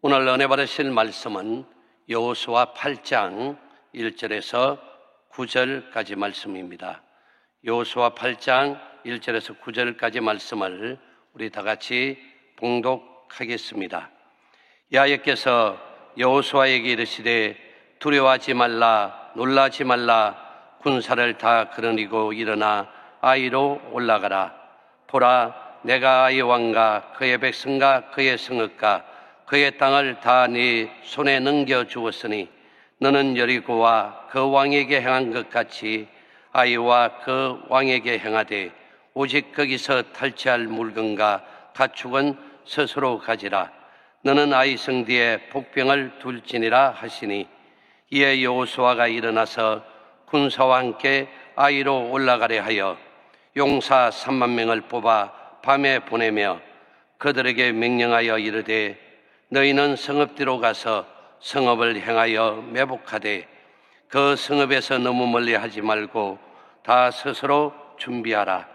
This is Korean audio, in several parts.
오늘 은혜 받으실 말씀은 여호수아 8장 1절에서 9절까지 말씀입니다. 여호수아 8장 1절에서 9절까지 말씀을 우리 다 같이 봉독하겠습니다. 여호와께서 여호수아에게 이르시되 두려워하지 말라, 놀라지 말라. 군사를 다 거느리고 일어나 아이로 올라가라. 보라, 내가 아이 왕과 그의 백성과 그의 성읍과 그의 땅을 다 네 손에 넘겨 주었으니 너는 여리고와 그 왕에게 행한 것 같이 아이와 그 왕에게 행하되 오직 거기서 탈취할 물건과 가축은 스스로 가지라. 너는 아이 성뒤에 복병을 둘지니라 하시니, 이에 여호수아가 일어나서 군사와 함께 아이로 올라가려 하여 용사 3만 명을 뽑아 밤에 보내며 그들에게 명령하여 이르되, 너희는 성읍 뒤로 가서 성읍을 향하여 매복하되 그 성읍에서 너무 멀리 하지 말고 다 스스로 준비하라.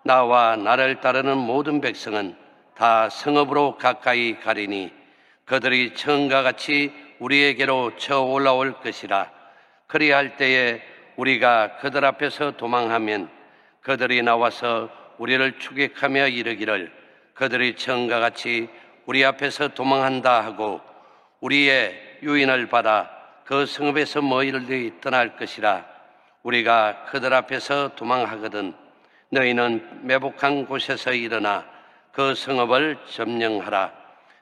나와 나를 따르는 모든 백성은 다 성읍으로 가까이 가리니 그들이 처음과 같이 우리에게로 쳐 올라올 것이라. 그리할 때에 우리가 그들 앞에서 도망하면 그들이 나와서 우리를 추격하며 이르기를, 그들이 처음과 같이 우리 앞에서 도망한다 하고 우리의 유인을 받아 그 성읍에서 멀리 떠날 것이라. 우리가 그들 앞에서 도망하거든 너희는 매복한 곳에서 일어나 그 성읍을 점령하라.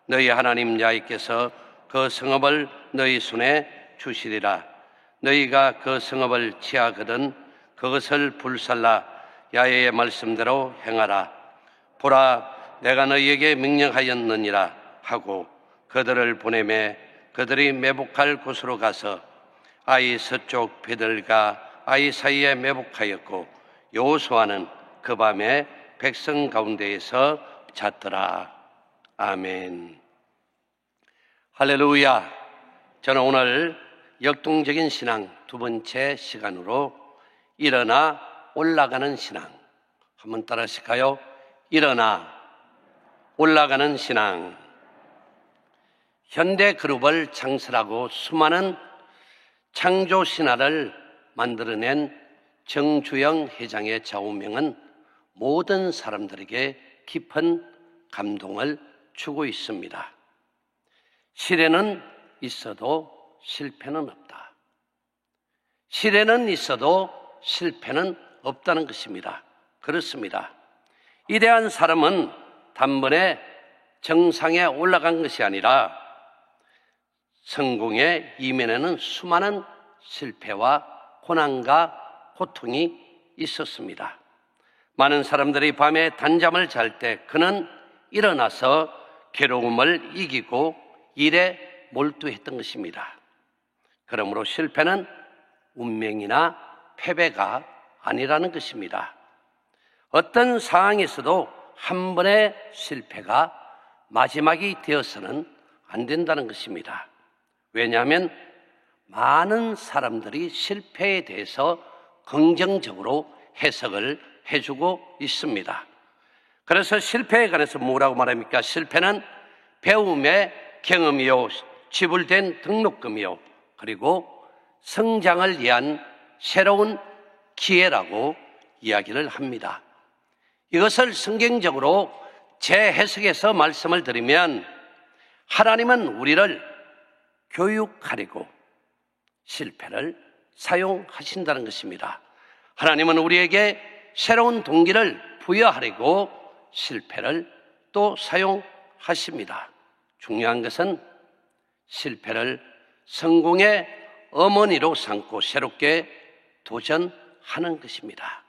너희 하나님 야훼께서 그 성읍을 너희 손에 주시리라. 너희가 그 성읍을 취하거든 그것을 불살라 야훼의 말씀대로 행하라. 보라, 내가 너희에게 명령하였느니라 하고 그들을 보내매 그들이 매복할 곳으로 가서 아이 서쪽 배들과 아이 사이에 매복하였고 여호수아는 그 밤에 백성 가운데에서 잤더라. 아멘. 할렐루야. 저는 오늘 역동적인 신앙 두 번째 시간으로 일어나 올라가는 신앙, 한번 따라 하실까요? 일어나 올라가는 신앙. 현대 그룹을 창설하고 수많은 창조 신화를 만들어낸 정주영 회장의 좌우명은 모든 사람들에게 깊은 감동을 주고 있습니다. 시련은 있어도 실패는 없다. 시련은 있어도 실패는 없다는 것입니다. 그렇습니다. 이대한 사람은 단번에 정상에 올라간 것이 아니라 성공의 이면에는 수많은 실패와 고난과 고통이 있었습니다. 많은 사람들이 밤에 단잠을 잘 때 그는 일어나서 괴로움을 이기고 일에 몰두했던 것입니다. 그러므로 실패는 운명이나 패배가 아니라는 것입니다. 어떤 상황에서도 한 번의 실패가 마지막이 되어서는 안 된다는 것입니다. 왜냐하면 많은 사람들이 실패에 대해서 긍정적으로 해석을 해주고 있습니다. 그래서 실패에 관해서 뭐라고 말합니까? 실패는 배움의 경험이요, 지불된 등록금이요, 그리고 성장을 위한 새로운 기회라고 이야기를 합니다. 이것을 성경적으로 재해석해서 말씀을 드리면, 하나님은 우리를 교육하려고 실패를 사용하신다는 것입니다. 하나님은 우리에게 새로운 동기를 부여하려고 실패를 또 사용하십니다. 중요한 것은 실패를 성공의 어머니로 삼고 새롭게 도전하는 것입니다.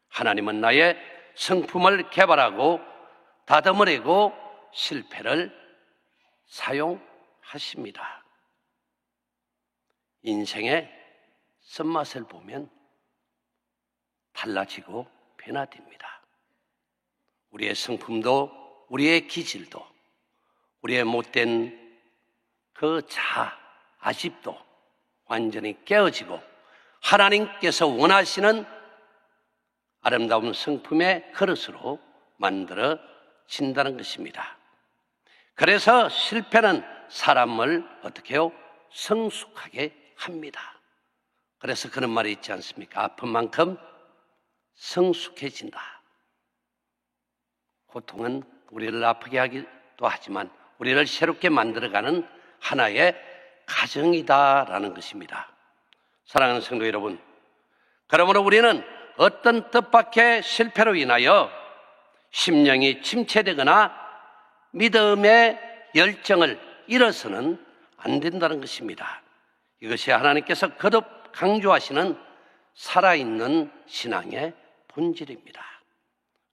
하나님은 나의 성품을 개발하고 다듬으려고 실패를 사용하십니다. 인생의 쓴맛을 보면 달라지고 변화됩니다. 우리의 성품도, 우리의 기질도, 우리의 못된 그 아집도 완전히 깨어지고 하나님께서 원하시는 아름다운 성품의 그릇으로 만들어진다는 것입니다. 그래서 실패는 사람을 어떻게 해요? 성숙하게 합니다. 그래서 그런 말이 있지 않습니까? 아픈 만큼 성숙해진다. 고통은 우리를 아프게 하기도 하지만 우리를 새롭게 만들어가는 하나의 과정이다라는 것입니다. 사랑하는 성도 여러분, 그러므로 우리는 어떤 뜻밖의 실패로 인하여 심령이 침체되거나 믿음의 열정을 잃어서는 안 된다는 것입니다. 이것이 하나님께서 거듭 강조하시는 살아있는 신앙의 본질입니다.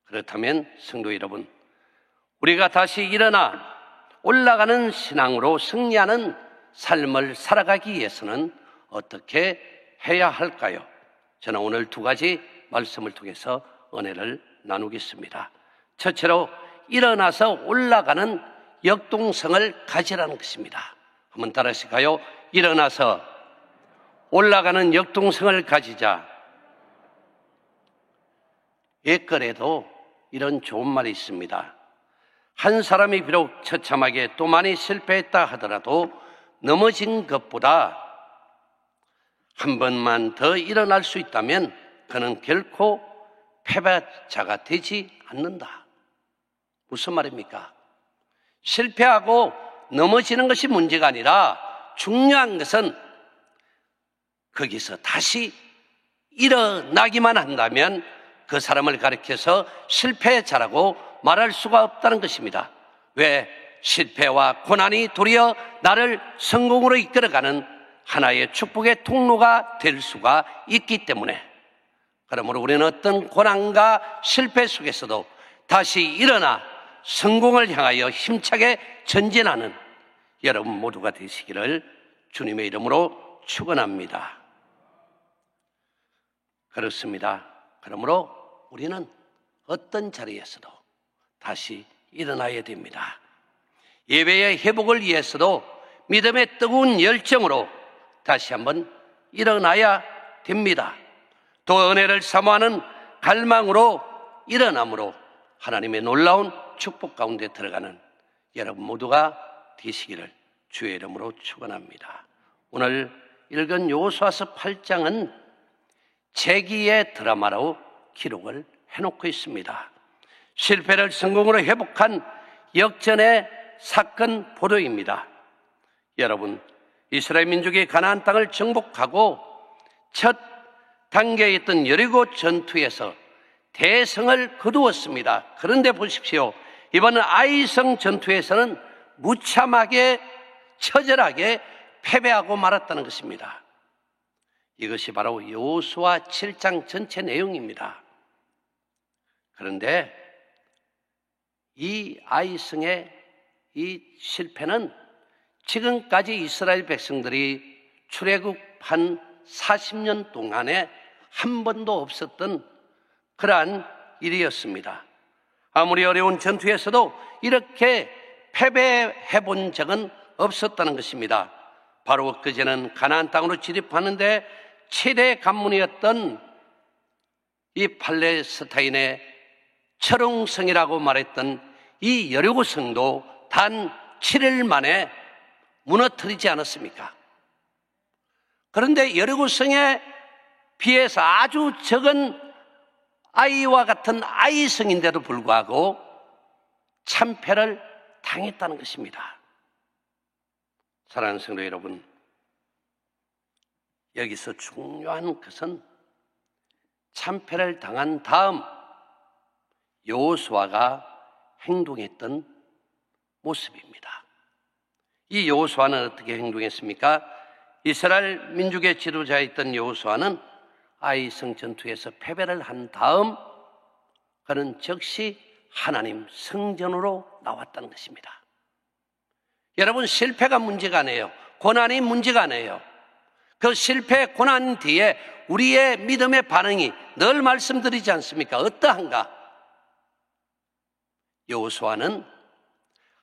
그렇다면 성도 여러분, 우리가 다시 일어나 올라가는 신앙으로 승리하는 삶을 살아가기 위해서는 어떻게 해야 할까요? 저는 오늘 두 가지 말씀을 통해서 은혜를 나누겠습니다. 첫째로 일어나서 올라가는 역동성을 가지라는 것입니다. 한번 따라하실까요? 일어나서 올라가는 역동성을 가지자. 옛글에도 이런 좋은 말이 있습니다. 한 사람이 비록 처참하게 또 많이 실패했다 하더라도 넘어진 것보다 한 번만 더 일어날 수 있다면 그는 결코 패배자가 되지 않는다. 무슨 말입니까? 실패하고 넘어지는 것이 문제가 아니라 중요한 것은 거기서 다시 일어나기만 한다면 그 사람을 가리켜서 실패자라고 말할 수가 없다는 것입니다. 왜? 실패와 고난이 도리어 나를 성공으로 이끌어가는 하나의 축복의 통로가 될 수가 있기 때문에, 그러므로 우리는 어떤 고난과 실패 속에서도 다시 일어나 성공을 향하여 힘차게 전진하는 여러분 모두가 되시기를 주님의 이름으로 축원합니다. 그렇습니다. 그러므로 우리는 어떤 자리에서도 다시 일어나야 됩니다. 예배의 회복을 위해서도 믿음의 뜨거운 열정으로 다시 한번 일어나야 됩니다. 또 은혜를 사모하는 갈망으로 일어남으로 하나님의 놀라운 축복 가운데 들어가는 여러분 모두가 되시기를 주의 이름으로 축원합니다. 오늘 읽은 여호수아서 8장은 재기의 드라마로 기록을 해놓고 있습니다. 실패를 성공으로 회복한 역전의 사건 보도입니다. 여러분, 이스라엘 민족이 가나안 땅을 정복하고 첫 단계에 있던 여리고 전투에서 대성을 거두었습니다. 그런데 보십시오. 이번 아이성 전투에서는 무참하게 처절하게 패배하고 말았다는 것입니다. 이것이 바로 여호수아 7장 전체 내용입니다. 그런데 이 아이성의 이 실패는 지금까지 이스라엘 백성들이 출애굽한 40년 동안에 한 번도 없었던 그러한 일이었습니다. 아무리 어려운 전투에서도 이렇게 패배해 본 적은 없었다는 것입니다. 바로 그제는 가나안 땅으로 진입하는데 최대 관문이었던 이 팔레스타인의 철옹성이라고 말했던 이 여리고성도 단 7일 만에 무너뜨리지 않았습니까? 그런데 여리고성에 비해서 아주 적은 아이와 같은 아이성인데도 불구하고 참패를 당했다는 것입니다. 사랑하는 성도 여러분, 여기서 중요한 것은 참패를 당한 다음 여호수아가 행동했던 모습입니다. 이 여호수아는 어떻게 행동했습니까? 이스라엘 민족의 지도자였던 여호수아는 아이성 전투에서 패배를 한 다음 그는 즉시 하나님 성전으로 나왔다는 것입니다. 여러분, 실패가 문제가 아니에요. 고난이 문제가 아니에요. 그 실패, 고난 뒤에 우리의 믿음의 반응이 늘 말씀드리지 않습니까? 어떠한가? 여호수아는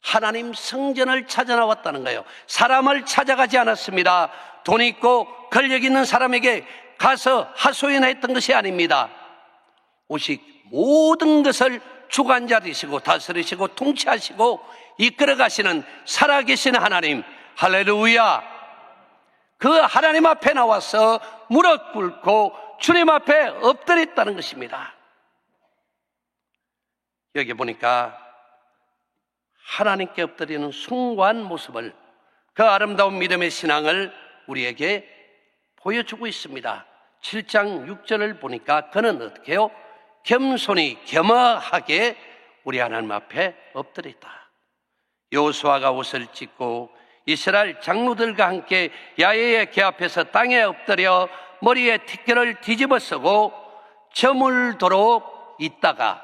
하나님 성전을 찾아 나왔다는 거예요. 사람을 찾아가지 않았습니다. 돈 있고 권력 있는 사람에게 가서 하소연했던 것이 아닙니다. 오직 모든 것을 주관자 되시고 다스리시고 통치하시고 이끌어 가시는 살아계신 하나님, 할렐루야. 그 하나님 앞에 나와서 무릎 꿇고 주님 앞에 엎드렸다는 것입니다. 여기 보니까 하나님께 엎드리는 숭고한 모습을, 그 아름다운 믿음의 신앙을 우리에게 보여주고 있습니다. 7장 6절을 보니까 그는 어떻게 해요? 겸손히 겸허하게 우리 하나님 앞에 엎드렸다. 여호수아가 옷을 찢고 이스라엘 장로들과 함께 야훼의 궤 앞에서 땅에 엎드려 머리에 티끌을 뒤집어 쓰고 저물도록 있다가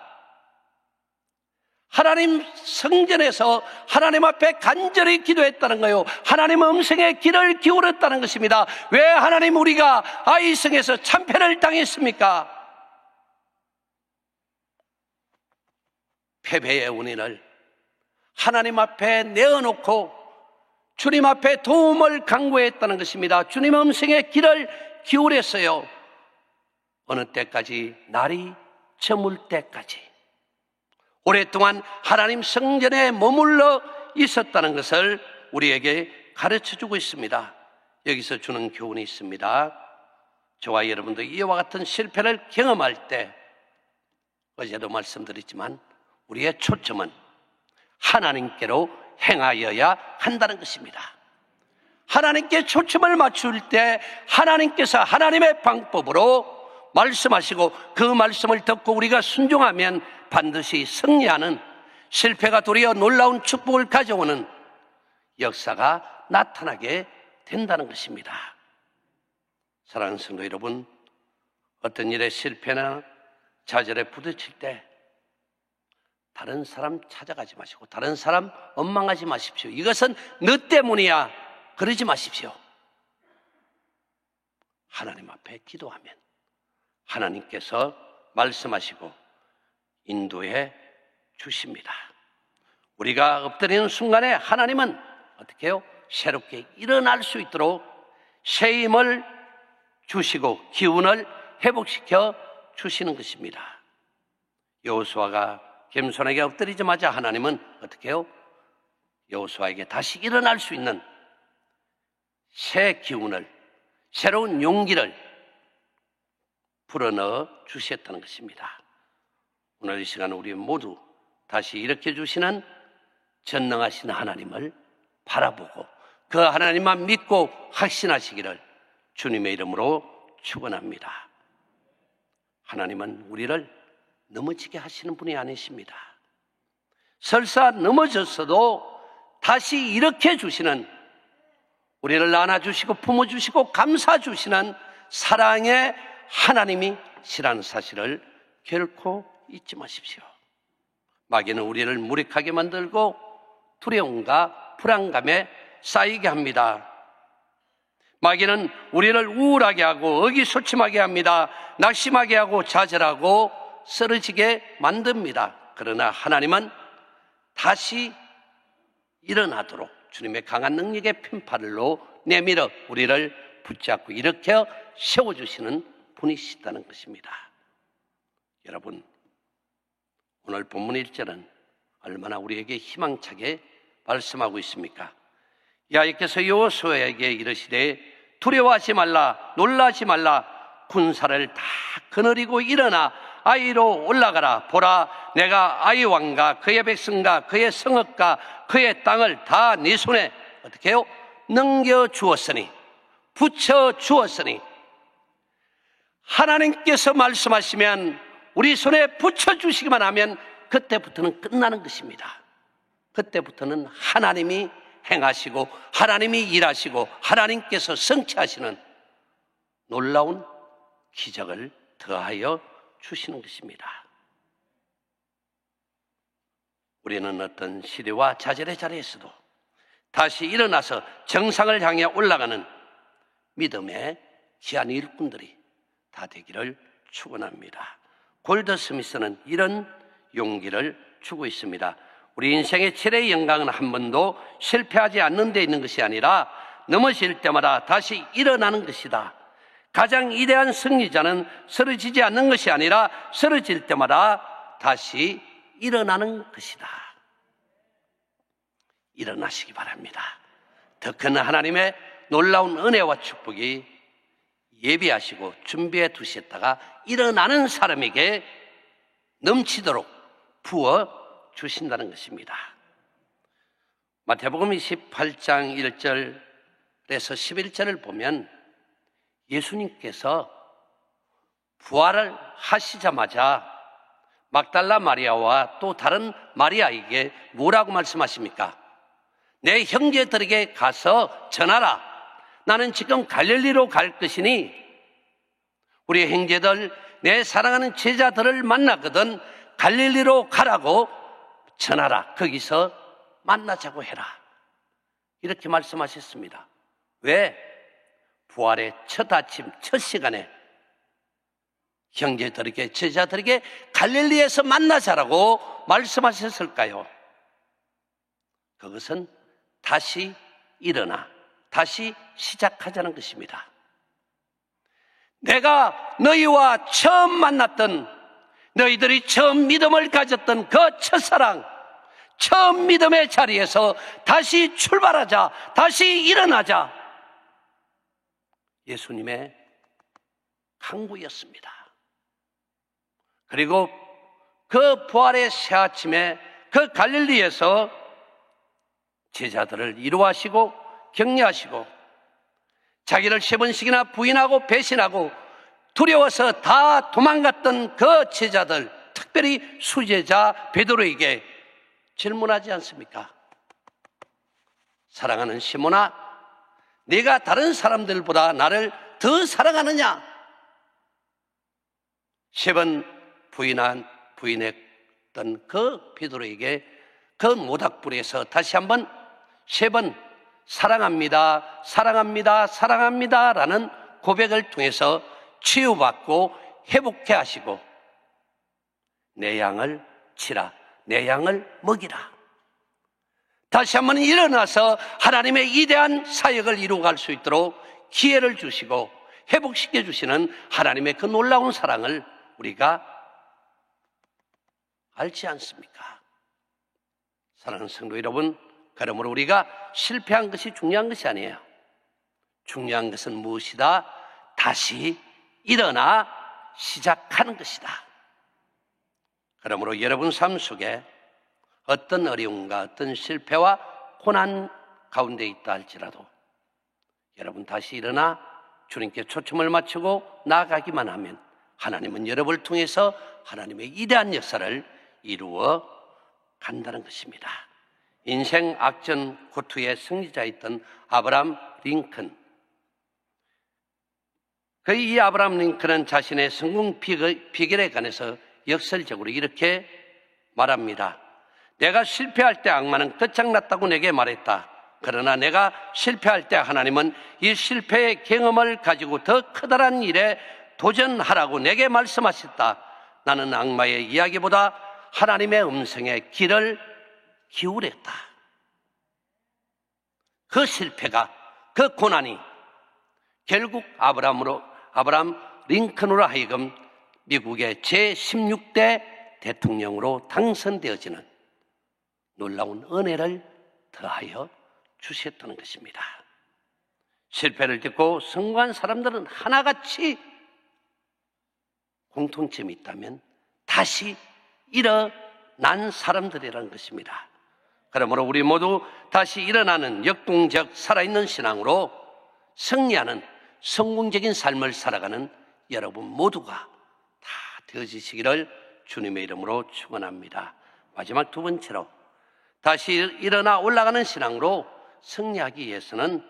하나님 성전에서 하나님 앞에 간절히 기도했다는 거예요. 하나님 음성에 귀를 기울였다는 것입니다. 왜 하나님 우리가 아이성에서 참패를 당했습니까? 패배의 원인을 하나님 앞에 내어놓고 주님 앞에 도움을 간구했다는 것입니다. 주님 음성에 귀를 기울였어요. 어느 때까지? 날이 저물 때까지. 오랫동안 하나님 성전에 머물러 있었다는 것을 우리에게 가르쳐주고 있습니다. 여기서 주는 교훈이 있습니다. 저와 여러분도 이와 같은 실패를 경험할 때, 어제도 말씀드렸지만 우리의 초점은 하나님께로 행하여야 한다는 것입니다. 하나님께 초점을 맞출 때 하나님께서 하나님의 방법으로 말씀하시고 그 말씀을 듣고 우리가 순종하면 반드시 승리하는, 실패가 도리어 놀라운 축복을 가져오는 역사가 나타나게 된다는 것입니다. 사랑하는 성도 여러분, 어떤 일에 실패나 좌절에 부딪힐 때 다른 사람 찾아가지 마시고 다른 사람 원망하지 마십시오. 이것은 너 때문이야, 그러지 마십시오. 하나님 앞에 기도하면 하나님께서 말씀하시고 인도해 주십니다. 우리가 엎드리는 순간에 하나님은 어떻게 해요? 새롭게 일어날 수 있도록 새 힘을 주시고 기운을 회복시켜 주시는 것입니다. 여호수아가 겸손하게 엎드리자마자 하나님은 어떻게 해요? 여호수아에게 다시 일어날 수 있는 새 기운을, 새로운 용기를 불어넣어 주셨다는 것입니다. 오늘 이 시간 우리 모두 다시 일으켜 주시는 전능하신 하나님을 바라보고 그 하나님만 믿고 확신하시기를 주님의 이름으로 축원합니다. 하나님은 우리를 넘어지게 하시는 분이 아니십니다. 설사 넘어졌어도 다시 일으켜 주시는, 우리를 안아주시고 품어주시고 감싸주시는 사랑의 하나님이시라는 사실을 결코 잊지 마십시오. 마귀는 우리를 무력하게 만들고 두려움과 불안감에 쌓이게 합니다. 마귀는 우리를 우울하게 하고 의기소침하게 합니다. 낙심하게 하고 좌절하고 쓰러지게 만듭니다. 그러나 하나님은 다시 일어나도록 주님의 강한 능력의 핀팔로 내밀어 우리를 붙잡고 일으켜 세워주시는 분이시다는 것입니다. 여러분, 오늘 본문 1절은 얼마나 우리에게 희망차게 말씀하고 있습니까? 야훼께서 여호수아에게 이르시되 두려워하지 말라, 놀라지 말라, 군사를 다 거느리고 일어나 아이로 올라가라. 보라, 내가 아이 왕과 그의 백성과 그의 성읍과 그의 땅을 다 네 손에 어떻게 해요? 넘겨주었으니, 붙여주었으니. 하나님께서 말씀하시면 우리 손에 붙여주시기만 하면 그때부터는 끝나는 것입니다. 그때부터는 하나님이 행하시고 하나님이 일하시고 하나님께서 성취하시는 놀라운 기적을 더하여 주시는 것입니다. 우리는 어떤 시대와 좌절의 자리에서도 다시 일어나서 정상을 향해 올라가는 믿음의 귀한 일꾼들이 다 되기를 축원합니다. 골더 스미스는 이런 용기를 주고 있습니다. 우리 인생의 최대의 영광은 한 번도 실패하지 않는 데 있는 것이 아니라 넘어질 때마다 다시 일어나는 것이다. 가장 위대한 승리자는 쓰러지지 않는 것이 아니라 쓰러질 때마다 다시 일어나는 것이다. 일어나시기 바랍니다. 더 큰 하나님의 놀라운 은혜와 축복이 예비하시고 준비해 두셨다가 일어나는 사람에게 넘치도록 부어 주신다는 것입니다. 마태복음 28장 1절에서 11절을 보면 예수님께서 부활을 하시자마자 막달라 마리아와 또 다른 마리아에게 뭐라고 말씀하십니까? 내 형제들에게 가서 전하라. 나는 지금 갈릴리로 갈 것이니 우리 형제들, 내 사랑하는 제자들을 만나거든 갈릴리로 가라고 전하라. 거기서 만나자고 해라. 이렇게 말씀하셨습니다. 왜? 부활의 첫 아침, 첫 시간에 형제들에게, 제자들에게 갈릴리에서 만나자라고 말씀하셨을까요? 그것은 다시 일어나, 다시 시작하자는 것입니다. 내가 너희와 처음 만났던, 너희들이 처음 믿음을 가졌던 그 첫사랑, 처음 믿음의 자리에서 다시 출발하자, 다시 일어나자. 예수님의 강구였습니다. 그리고 그 부활의 새 아침에 그 갈릴리에서 제자들을 위로하시고 격려하시고 자기를 3번씩이나 부인하고 배신하고 두려워서 다 도망갔던 그 제자들, 특별히 수제자 베드로에게 질문하지 않습니까? 사랑하는 시몬아, 네가 다른 사람들보다 나를 더 사랑하느냐? 3번 부인했던 그 베드로에게 그 모닥불에서 다시 한번 3번 사랑합니다, 사랑합니다, 사랑합니다 라는 고백을 통해서 치유받고 회복해 하시고 내 양을 치라, 내 양을 먹이라. 다시 한번 일어나서 하나님의 위대한 사역을 이루어갈 수 있도록 기회를 주시고 회복시켜 주시는 하나님의 그 놀라운 사랑을 우리가 알지 않습니까? 사랑하는 성도 여러분, 그러므로 우리가 실패한 것이 중요한 것이 아니에요. 중요한 것은 무엇이다? 다시 일어나 시작하는 것이다. 그러므로 여러분 삶 속에 어떤 어려움과 어떤 실패와 고난 가운데 있다 할지라도 여러분 다시 일어나 주님께 초점을 맞추고 나아가기만 하면 하나님은 여러분을 통해서 하나님의 위대한 역사를 이루어 간다는 것입니다. 인생 악전 고투의 승리자였던 아브라함 링컨, 이 아브라함 링컨은 자신의 성공 비결에 관해서 역설적으로 이렇게 말합니다. 내가 실패할 때 악마는 끝장났다고 내게 말했다. 그러나 내가 실패할 때 하나님은 이 실패의 경험을 가지고 더 커다란 일에 도전하라고 내게 말씀하셨다. 나는 악마의 이야기보다 하나님의 음성에 귀를 기울였다. 그 실패가, 그 고난이 결국 아브라함 링컨으로 하여금 미국의 제16대 대통령으로 당선되어지는 놀라운 은혜를 더하여 주셨다는 것입니다. 실패를 듣고 성공한 사람들은 하나같이 공통점이 있다면 다시 일어난 사람들이라는 것입니다. 그러므로 우리 모두 다시 일어나는 역동적 살아있는 신앙으로 승리하는 성공적인 삶을 살아가는 여러분 모두가 다 되어지시기를 주님의 이름으로 축원합니다. 마지막 두 번째로 다시 일어나 올라가는 신앙으로 승리하기 위해서는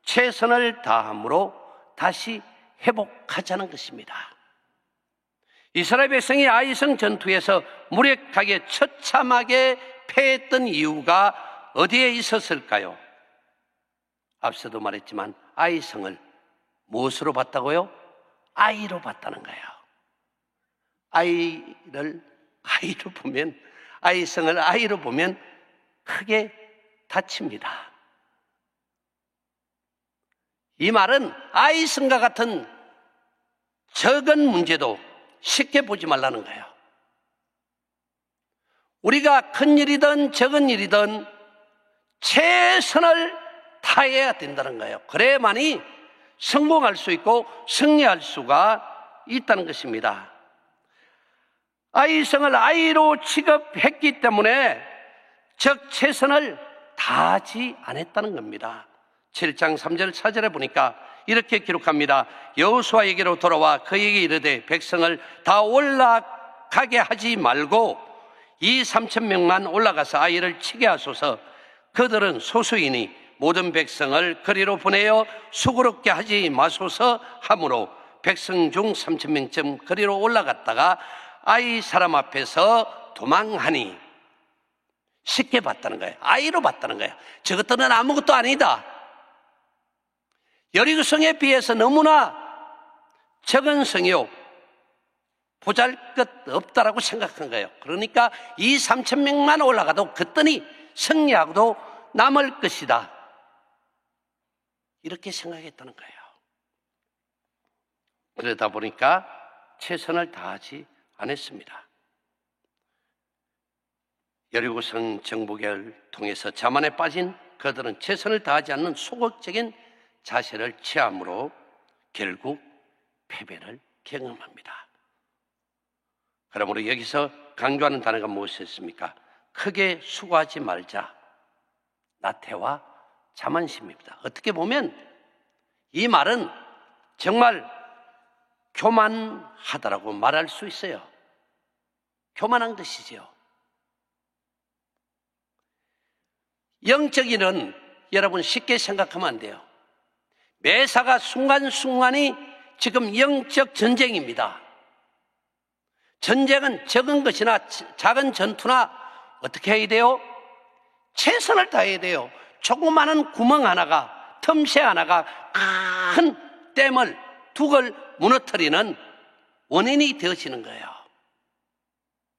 최선을 다함으로 다시 회복하자는 것입니다. 이스라엘 백성이 아이성 전투에서 무력하게 처참하게 패했던 이유가 어디에 있었을까요? 앞서도 말했지만 아이성을 무엇으로 봤다고요? 아이로 봤다는 거예요. 아이성을 아이로 보면 크게 다칩니다. 이 말은 아이성과 같은 적은 문제도 쉽게 보지 말라는 거예요. 우리가 큰 일이든 적은 일이든 최선을 다해야 된다는 거예요. 그래야만이 성공할 수 있고 승리할 수가 있다는 것입니다. 아이성을 아이로 취급했기 때문에 즉 최선을 다하지 않았다는 겁니다. 7장 3절 4절에 보니까 이렇게 기록합니다. 여호수아에게로 돌아와 그에게 이르되 백성을 다 올라가게 하지 말고 2,3,000명만 올라가서 아이를 치게 하소서. 그들은 소수이니 모든 백성을 거리로 보내어 수고롭게 하지 마소서 하므로 백성 중 3,000명쯤 거리로 올라갔다가 아이 사람 앞에서 도망하니. 쉽게 봤다는 거예요. 아이로 봤다는 거예요. 저것들은 아무것도 아니다. 여리고성에 비해서 너무나 적은 성이요 보잘것없다라고 생각한 거예요. 그러니까 2,3,000명만 올라가도 그랬더니 승리하고도 남을 것이다, 이렇게 생각했다는 거예요. 그러다 보니까 최선을 다하지 않았습니다. 여리고성 정복을 통해서 자만에 빠진 그들은 최선을 다하지 않는 소극적인 자세를 취함으로 결국 패배를 경험합니다. 그러므로 여기서 강조하는 단어가 무엇이었습니까? 크게 수고하지 말자, 나태와 자만심입니다. 어떻게 보면 이 말은 정말 교만하다라고 말할 수 있어요. 교만한 것이지요. 영적인 일은 여러분 쉽게 생각하면 안 돼요. 매사가 순간순간이 지금 영적 전쟁입니다. 전쟁은 적은 것이나 작은 전투나 어떻게 해야 돼요? 최선을 다해야 돼요. 조그마한 구멍 하나가, 틈새 하나가 큰 댐을, 둑을 무너뜨리는 원인이 되어지는 거예요.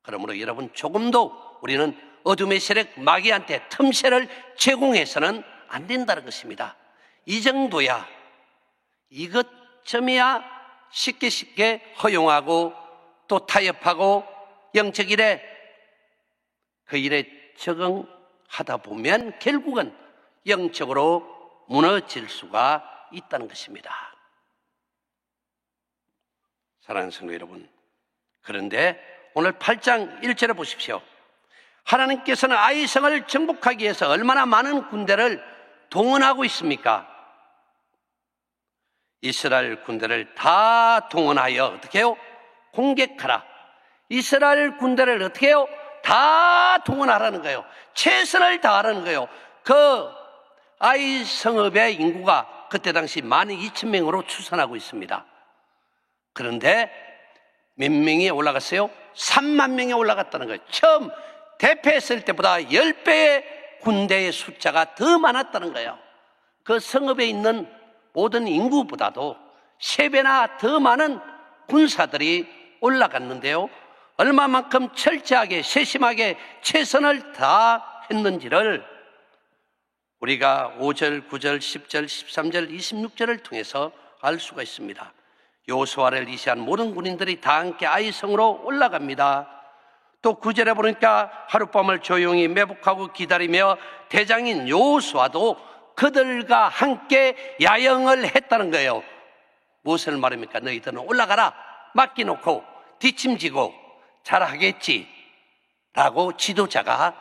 그러므로 여러분, 조금도 우리는 어둠의 세력 마귀한테 틈새를 제공해서는 안 된다는 것입니다. 이 정도야, 이것쯤이야 쉽게 허용하고 또 타협하고 영적 일에 그 일에 적응하다 보면 결국은 영적으로 무너질 수가 있다는 것입니다. 사랑하는 성도 여러분, 그런데 오늘 8장 1절에 보십시오. 하나님께서는 아이성을 정복하기 위해서 얼마나 많은 군대를 동원하고 있습니까? 이스라엘 군대를 다 동원하여 어떻게 해요? 공격하라. 이스라엘 군대를 어떻게 해요? 다 동원하라는 거예요. 최선을 다하라는 거예요. 그 아이 성읍의 인구가 그때 당시 12,000명으로 추산하고 있습니다. 그런데 몇 명이 올라갔어요? 3만 명이 올라갔다는 거예요. 처음 대패했을 때보다 10배의 군대의 숫자가 더 많았다는 거예요. 그 성읍에 있는 모든 인구보다도 3배나 더 많은 군사들이 올라갔는데요, 얼마만큼 철저하게 세심하게 최선을 다했는지를 우리가 5절, 9절, 10절, 13절, 26절을 통해서 알 수가 있습니다. 여호수아를 이시한 모든 군인들이 다 함께 아이성으로 올라갑니다. 또 9절에 보니까 하룻밤을 조용히 매복하고 기다리며 대장인 여호수아도 그들과 함께 야영을 했다는 거예요. 무엇을 말합니까? 너희들은 올라가라, 맡겨놓고 뒷짐지고 잘하겠지 라고 지도자가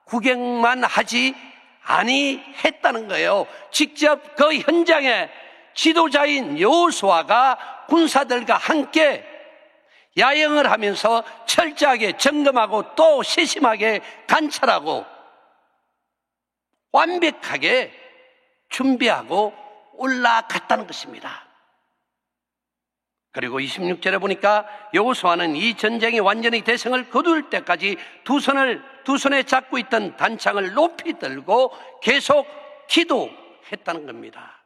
구경만 하지 아니했다는 거예요. 직접 그 현장에 지도자인 여호수아가 군사들과 함께 야영을 하면서 철저하게 점검하고 또 세심하게 관찰하고 완벽하게 준비하고 올라갔다는 것입니다. 그리고 26절에 보니까 여호수아는 이 전쟁이 완전히 대성을 거둘 때까지 두 손에 잡고 있던 단창을 높이 들고 계속 기도했다는 겁니다.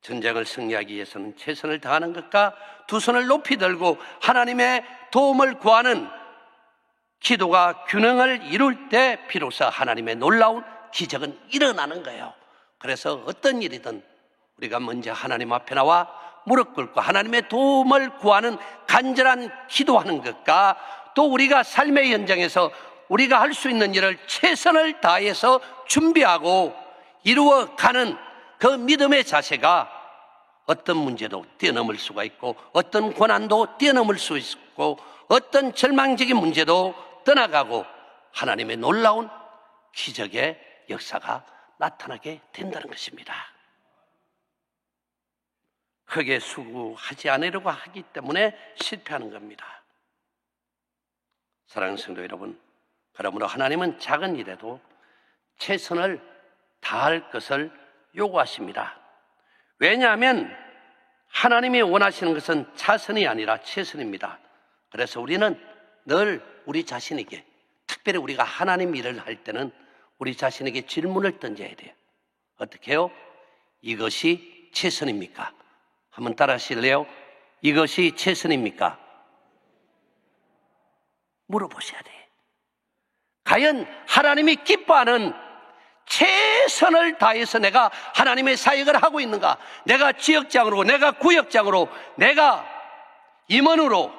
전쟁을 승리하기 위해서는 최선을 다하는 것과 두 손을 높이 들고 하나님의 도움을 구하는 기도가 균형을 이룰 때 비로소 하나님의 놀라운 기적은 일어나는 거예요. 그래서 어떤 일이든 우리가 먼저 하나님 앞에 나와 무릎 꿇고 하나님의 도움을 구하는 간절한 기도하는 것과 또 우리가 삶의 현장에서 우리가 할 수 있는 일을 최선을 다해서 준비하고 이루어가는 그 믿음의 자세가 어떤 문제도 뛰어넘을 수가 있고 어떤 고난도 뛰어넘을 수 있고 어떤 절망적인 문제도 떠나가고 하나님의 놀라운 기적의 역사가 나타나게 된다는 것입니다. 크게 수고하지 않으려고 하기 때문에 실패하는 겁니다. 사랑하는 성도 여러분, 그러므로 하나님은 작은 일에도 최선을 다할 것을 요구하십니다. 왜냐하면 하나님이 원하시는 것은 차선이 아니라 최선입니다. 그래서 우리는 늘 우리 자신에게, 특별히 우리가 하나님 일을 할 때는 우리 자신에게 질문을 던져야 돼요. 어떻게 해요? 이것이 최선입니까? 한번 따라 하실래요? 이것이 최선입니까? 물어보셔야 돼요. 과연 하나님이 기뻐하는 최선을 다해서 내가 하나님의 사역을 하고 있는가? 내가 지역장으로, 내가 구역장으로, 내가 임원으로,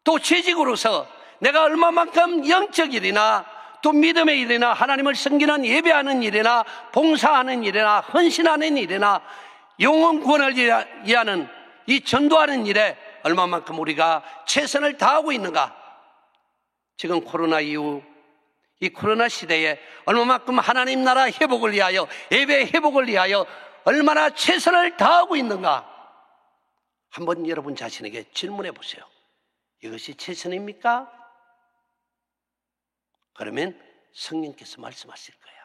또 재직으로서 내가 얼마만큼 영적 일이나 또 믿음의 일이나 하나님을 섬기는 예배하는 일이나 봉사하는 일이나 헌신하는 일이나 영혼 구원을 위하는 이 전도하는 일에 얼마만큼 우리가 최선을 다하고 있는가? 지금 코로나 이후 이 코로나 시대에 얼마만큼 하나님 나라 회복을 위하여, 예배 회복을 위하여 얼마나 최선을 다하고 있는가? 한번 여러분 자신에게 질문해 보세요. 이것이 최선입니까? 그러면 성령께서 말씀하실 거예요.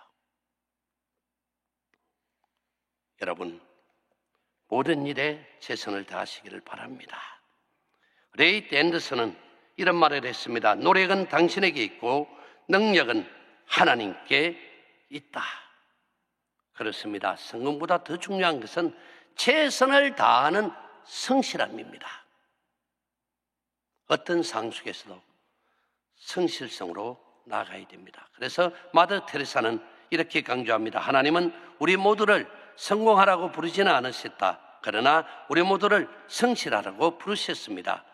여러분, 모든 일에 최선을 다하시기를 바랍니다. 레이트 앤더슨은 이런 말을 했습니다. 노력은 당신에게 있고 능력은 하나님께 있다. 그렇습니다. 성공보다 더 중요한 것은 최선을 다하는 성실함입니다. 어떤 상황 속에서도 성실성으로 나아가야 됩니다. 그래서 마더 테레사는 이렇게 강조합니다. 하나님은 우리 모두를 성공하라고 부르지는 않으셨다. 그러나 우리 모두를 성실하라고 부르셨습니다.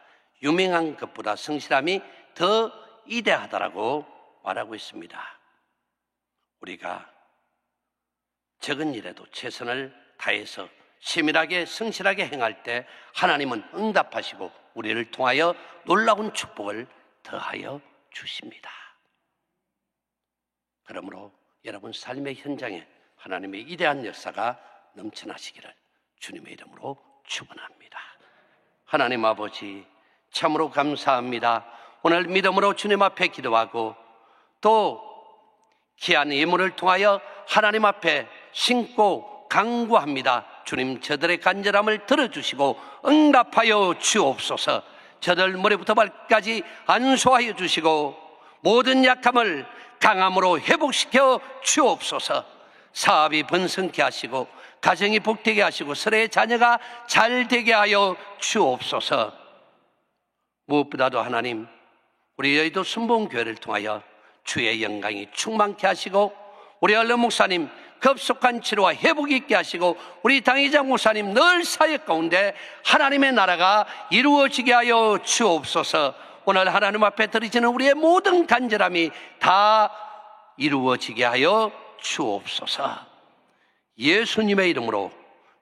유명한 것보다 성실함이 더 이대하다라고 말하고 있습니다. 우리가 적은 일에도 최선을 다해서 세밀하게 성실하게 행할 때 하나님은 응답하시고 우리를 통하여 놀라운 축복을 더하여 주십니다. 그러므로 여러분 삶의 현장에 하나님의 위대한 역사가 넘쳐나시기를 주님의 이름으로 축원합니다. 하나님 아버지, 참으로 감사합니다. 오늘 믿음으로 주님 앞에 기도하고 또 귀한 예물을 통하여 하나님 앞에 신고 간구합니다. 주님, 저들의 간절함을 들어주시고 응답하여 주옵소서. 저들 머리부터 발까지 안수하여 주시고 모든 약함을 강함으로 회복시켜 주옵소서. 사업이 번성케 하시고 가정이 복되게 하시고 서로의 자녀가 잘 되게 하여 주옵소서. 무엇보다도 하나님, 우리 여의도 순복음교회를 통하여 주의 영광이 충만케 하시고 우리 얼른 목사님 급속한 치료와 회복이 있게 하시고 우리 당회장 목사님 늘 사역 가운데 하나님의 나라가 이루어지게 하여 주옵소서. 오늘 하나님 앞에 드리지는 우리의 모든 간절함이 다 이루어지게 하여 주옵소서. 예수님의 이름으로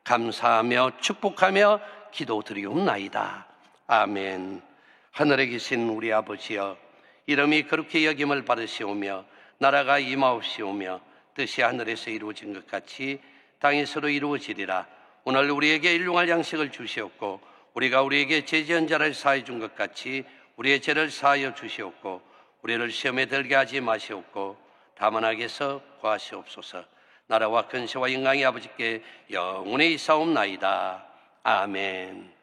감사하며 축복하며 기도드리옵나이다. 아멘. 하늘에 계신 우리 아버지여, 이름이 그렇게 여김을 받으시오며 나라가 임하옵시오며 뜻이 하늘에서 이루어진 것 같이 땅에서도 이루어지리라. 오늘 우리에게 일용할 양식을 주시옵고 우리가 우리에게 죄지은 자를 사하여 준 것 같이 우리의 죄를 사하여 주시옵고 우리를 시험에 들게 하지 마시옵고 다만 악에서 구하시옵소서. 나라와 근세와 영광이 아버지께 영원히 있사옵나이다. 아멘.